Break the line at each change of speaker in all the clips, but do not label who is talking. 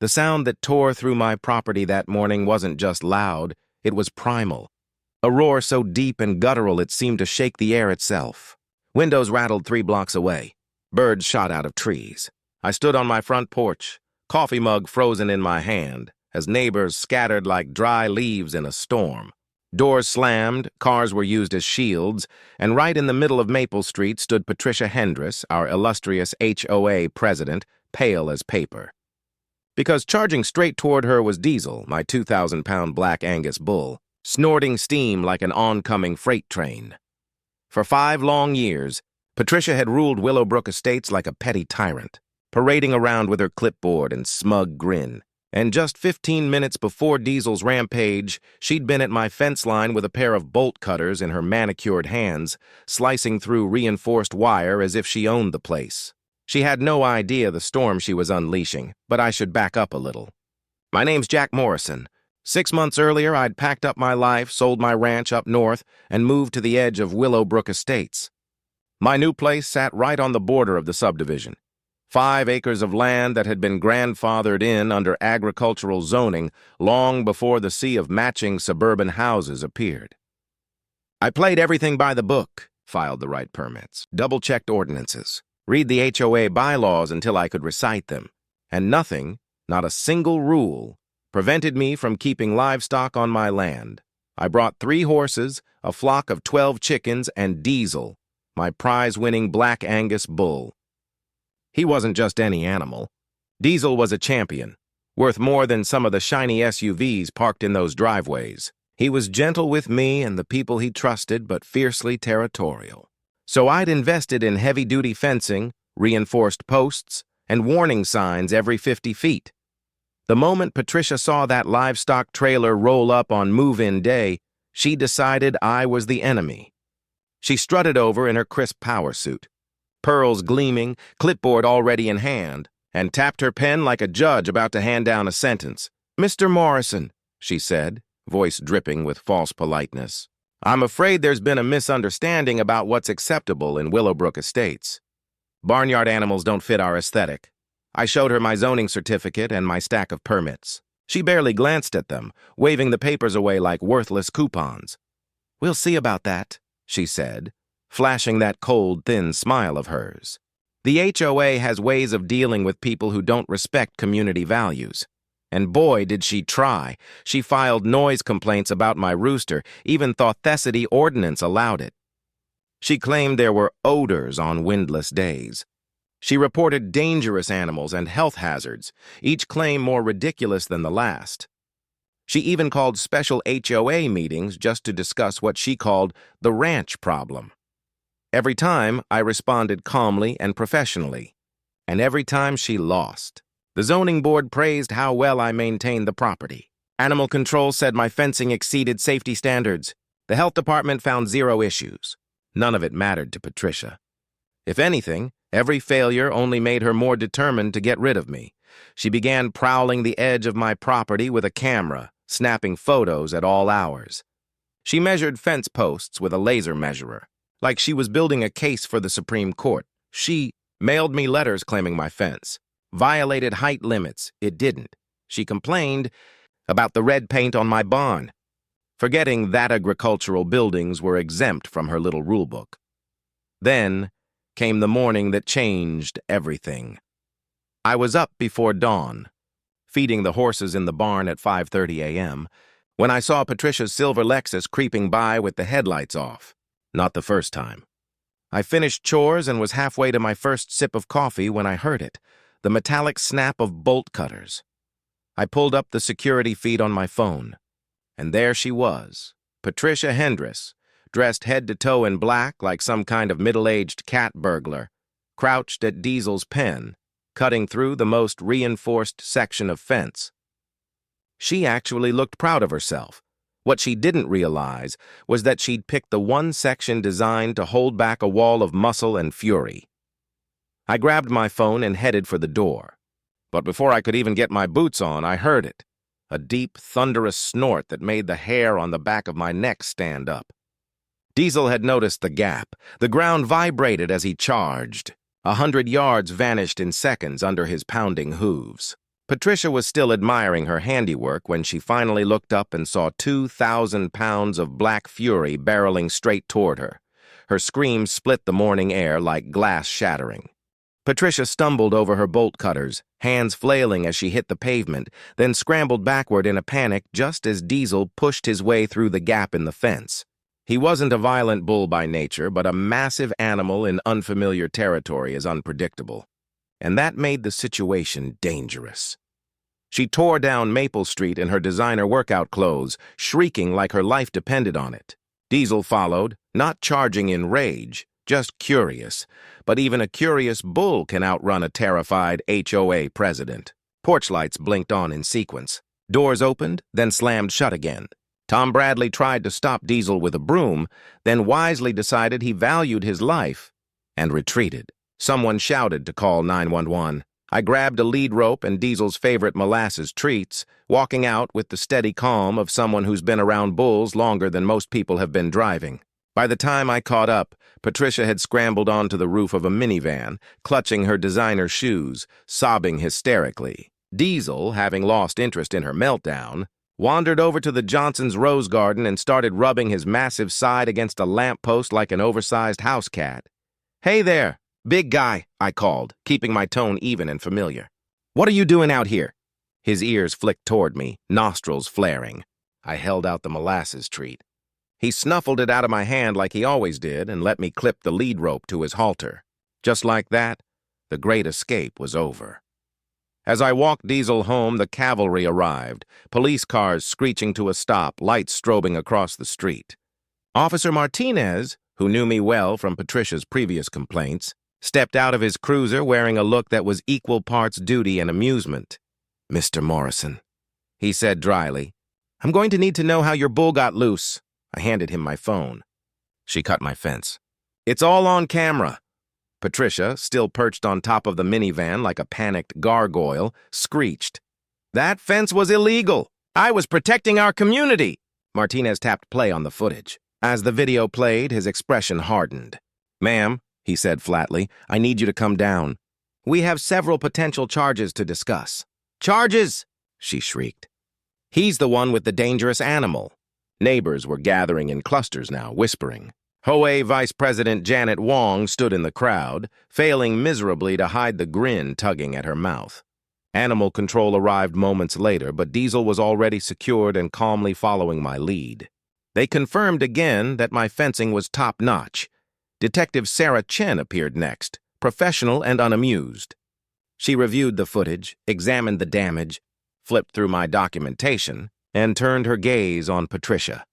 The sound that tore through my property that morning wasn't just loud, it was primal. A roar so deep and guttural it seemed to shake the air itself. Windows rattled 3 blocks away. Birds shot out of trees. I stood on my front porch, coffee mug frozen in my hand, as neighbors scattered like dry leaves in a storm. Doors slammed, cars were used as shields, and right in the middle of Maple Street stood Patricia Hendress, our illustrious HOA president, pale as paper. Because charging straight toward her was Diesel, my 2,000-pound Black Angus bull, snorting steam like an oncoming freight train. For 5 long years, Patricia had ruled Willowbrook Estates like a petty tyrant, parading around with her clipboard and smug grin. And just 15 minutes before Diesel's rampage, she'd been at my fence line with a pair of bolt cutters in her manicured hands, slicing through reinforced wire as if she owned the place. She had no idea the storm she was unleashing, but I should back up a little. My name's Jack Morrison. 6 months earlier, I'd packed up my life, sold my ranch up north, and moved to the edge of Willowbrook Estates. My new place sat right on the border of the subdivision. 5 acres of land that had been grandfathered in under agricultural zoning long before the sea of matching suburban houses appeared. I played everything by the book, filed the right permits, double-checked ordinances, read the HOA bylaws until I could recite them, and nothing, not a single rule, prevented me from keeping livestock on my land. I brought 3 horses, a flock of 12 chickens, and Diesel, my prize-winning Black Angus bull. He wasn't just any animal. Diesel was a champion, worth more than some of the shiny SUVs parked in those driveways. He was gentle with me and the people he trusted, but fiercely territorial. So I'd invested in heavy-duty fencing, reinforced posts, and warning signs every 50 feet. The moment Patricia saw that livestock trailer roll up on move-in day, she decided I was the enemy. She strutted over in her crisp power suit, pearls gleaming, clipboard already in hand, and tapped her pen like a judge about to hand down a sentence. "Mr. Morrison," she said, voice dripping with false politeness, "I'm afraid there's been a misunderstanding about what's acceptable in Willowbrook Estates. Barnyard animals don't fit our aesthetic." I showed her my zoning certificate and my stack of permits. She barely glanced at them, waving the papers away like worthless coupons. "We'll see about that," she said, flashing that cold, thin smile of hers. The HOA has ways of dealing with people who don't respect community values. And boy, did she try. She filed noise complaints about my rooster, even thought Thesity ordinance allowed it. She claimed there were odors on windless days. She reported dangerous animals and health hazards, each claim more ridiculous than the last. She even called special HOA meetings just to discuss what she called the ranch problem. Every time, I responded calmly and professionally, and every time she lost. The zoning board praised how well I maintained the property. Animal control said my fencing exceeded safety standards. The health department found 0 issues. None of it mattered to Patricia. If anything, every failure only made her more determined to get rid of me. She began prowling the edge of my property with a camera, snapping photos at all hours. She measured fence posts with a laser measurer, like she was building a case for the Supreme Court. She mailed me letters claiming my fence. Violated height limits. It didn't. She complained about the red paint on my barn, forgetting that agricultural buildings were exempt from her little rulebook. Then came the morning that changed everything. I was up before dawn, feeding the horses in the barn at 5:30 a.m., when I saw Patricia's silver Lexus creeping by with the headlights off. Not the first time. I finished chores and was halfway to my first sip of coffee when I heard it, the metallic snap of bolt cutters. I pulled up the security feed on my phone, and there she was, Patricia Hendress, dressed head to toe in black like some kind of middle-aged cat burglar, crouched at Diesel's pen, cutting through the most reinforced section of fence. She actually looked proud of herself. What she didn't realize was that she'd picked the one section designed to hold back a wall of muscle and fury. I grabbed my phone and headed for the door. But before I could even get my boots on, I heard it, a deep, thunderous snort that made the hair on the back of my neck stand up. Diesel had noticed the gap. The ground vibrated as he charged. 100 yards vanished in seconds under his pounding hooves. Patricia was still admiring her handiwork when she finally looked up and saw 2,000 pounds of black fury barreling straight toward her. Her scream split the morning air like glass shattering. Patricia stumbled over her bolt cutters, hands flailing as she hit the pavement, then scrambled backward in a panic just as Diesel pushed his way through the gap in the fence. He wasn't a violent bull by nature, but a massive animal in unfamiliar territory is unpredictable. And that made the situation dangerous. She tore down Maple Street in her designer workout clothes, shrieking like her life depended on it. Diesel followed, not charging in rage, just curious. But even a curious bull can outrun a terrified HOA president. Porch lights blinked on in sequence. Doors opened, then slammed shut again. Tom Bradley tried to stop Diesel with a broom, then wisely decided he valued his life and retreated. Someone shouted to call 911. I grabbed a lead rope and Diesel's favorite molasses treats, walking out with the steady calm of someone who's been around bulls longer than most people have been driving. By the time I caught up, Patricia had scrambled onto the roof of a minivan, clutching her designer shoes, sobbing hysterically. Diesel, having lost interest in her meltdown, wandered over to the Johnsons' rose garden and started rubbing his massive side against a lamppost like an oversized house cat. "Hey there, big guy," I called, keeping my tone even and familiar. "What are you doing out here?" His ears flicked toward me, nostrils flaring. I held out the molasses treat. He snuffled it out of my hand like he always did and let me clip the lead rope to his halter. Just like that, the great escape was over. As I walked Diesel home, the cavalry arrived, police cars screeching to a stop, lights strobing across the street. Officer Martinez, who knew me well from Patricia's previous complaints, stepped out of his cruiser wearing a look that was equal parts duty and amusement. "Mr. Morrison," he said dryly, "I'm going to need to know how your bull got loose." I handed him my phone. She cut my fence. "It's all on camera." Patricia, still perched on top of the minivan like a panicked gargoyle, screeched. "That fence was illegal. I was protecting our community." Martinez tapped play on the footage. As the video played, his expression hardened. "Ma'am," he said flatly, "I need you to come down. We have several potential charges to discuss." "Charges!" she shrieked. "He's the one with the dangerous animal." Neighbors were gathering in clusters now, whispering. HOA Vice President Janet Wong stood in the crowd, failing miserably to hide the grin tugging at her mouth. Animal control arrived moments later, but Diesel was already secured and calmly following my lead. They confirmed again that my fencing was top-notch. Detective Sarah Chen appeared next, professional and unamused. She reviewed the footage, examined the damage, flipped through my documentation, and turned her gaze on Patricia.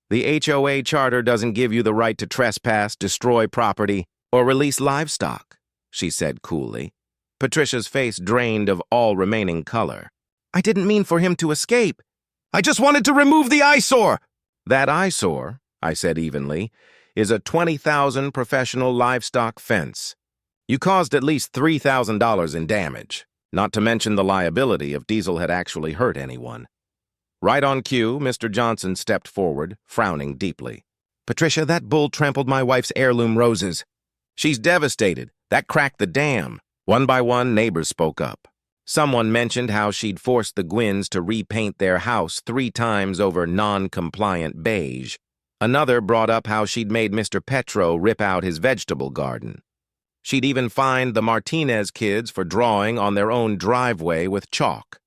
"The HOA charter doesn't give you the right to trespass, destroy property, or release livestock," she said coolly. Patricia's face drained of all remaining color. "I didn't mean for him to escape. I just wanted to remove the eyesore." "That eyesore," I said evenly, "is a $20,000 professional livestock fence. You caused at least $3,000 in damage, not to mention the liability if Diesel had actually hurt anyone." Right on cue, Mr. Johnson stepped forward, frowning deeply. "Patricia, that bull trampled my wife's heirloom roses. She's devastated. That cracked the dam." One by one, neighbors spoke up. Someone mentioned how she'd forced the Gwynns to repaint their house 3 times over non-compliant beige. Another brought up how she'd made Mr. Petro rip out his vegetable garden. She'd even fined the Martinez kids for drawing on their own driveway with chalk.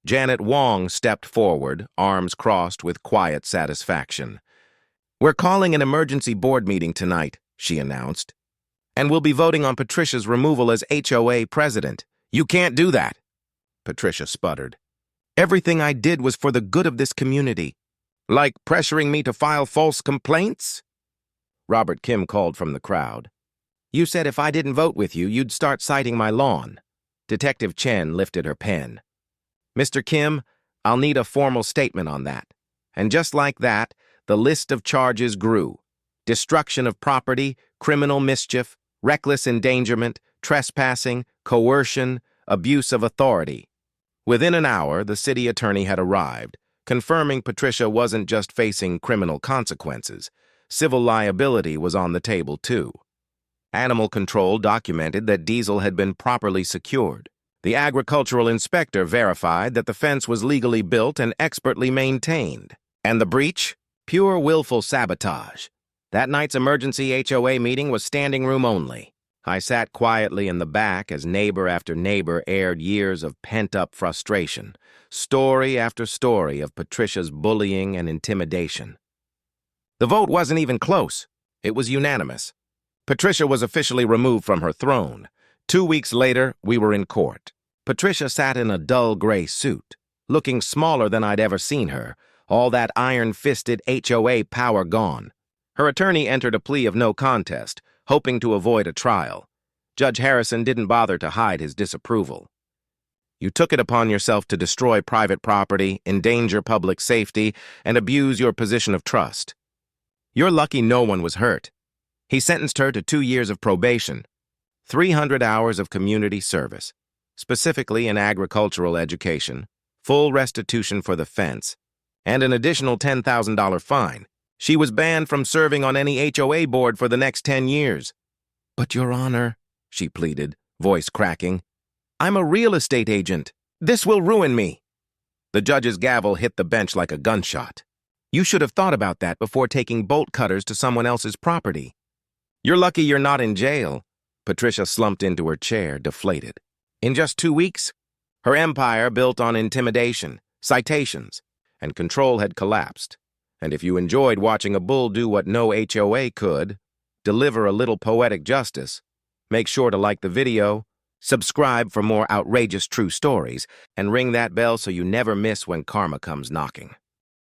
Janet Wong stepped forward, arms crossed with quiet satisfaction. "We're calling an emergency board meeting tonight," she announced. "And we'll be voting on Patricia's removal as HOA president." "You can't do that," Patricia sputtered. "Everything I did was for the good of this community." "Like pressuring me to file false complaints?" Robert Kim called from the crowd. "You said if I didn't vote with you, you'd start citing my lawn." Detective Chen lifted her pen. "Mr. Kim, I'll need a formal statement on that." And just like that, the list of charges grew. Destruction of property, criminal mischief, reckless endangerment, trespassing, coercion, abuse of authority. Within an hour, the city attorney had arrived, confirming Patricia wasn't just facing criminal consequences. Civil liability was on the table, too. Animal control documented that Diesel had been properly secured. The agricultural inspector verified that the fence was legally built and expertly maintained. And the breach? Pure willful sabotage. That night's emergency HOA meeting was standing room only. I sat quietly in the back as neighbor after neighbor aired years of pent-up frustration, story after story of Patricia's bullying and intimidation. The vote wasn't even close. It was unanimous. Patricia was officially removed from her throne. 2 weeks later, we were in court. Patricia sat in a dull gray suit, looking smaller than I'd ever seen her, all that iron-fisted HOA power gone. Her attorney entered a plea of no contest, hoping to avoid a trial. Judge Harrison didn't bother to hide his disapproval. You took it upon yourself to destroy private property, endanger public safety, and abuse your position of trust. You're lucky no one was hurt. He sentenced her to 2 years of probation, 300 hours of community service, specifically in agricultural education, full restitution for the fence, and an additional $10,000 fine. She was banned from serving on any HOA board for the next 10 years. "But, Your Honor," she pleaded, voice cracking, "I'm a real estate agent. This will ruin me." The judge's gavel hit the bench like a gunshot. "You should have thought about that before taking bolt cutters to someone else's property." "You're lucky you're not in jail." Patricia slumped into her chair, deflated. In just 2 weeks, her empire built on intimidation, citations, and control had collapsed. And if you enjoyed watching a bull do what no HOA could, deliver a little poetic justice, make sure to like the video, subscribe for more outrageous true stories, and ring that bell so you never miss when karma comes knocking.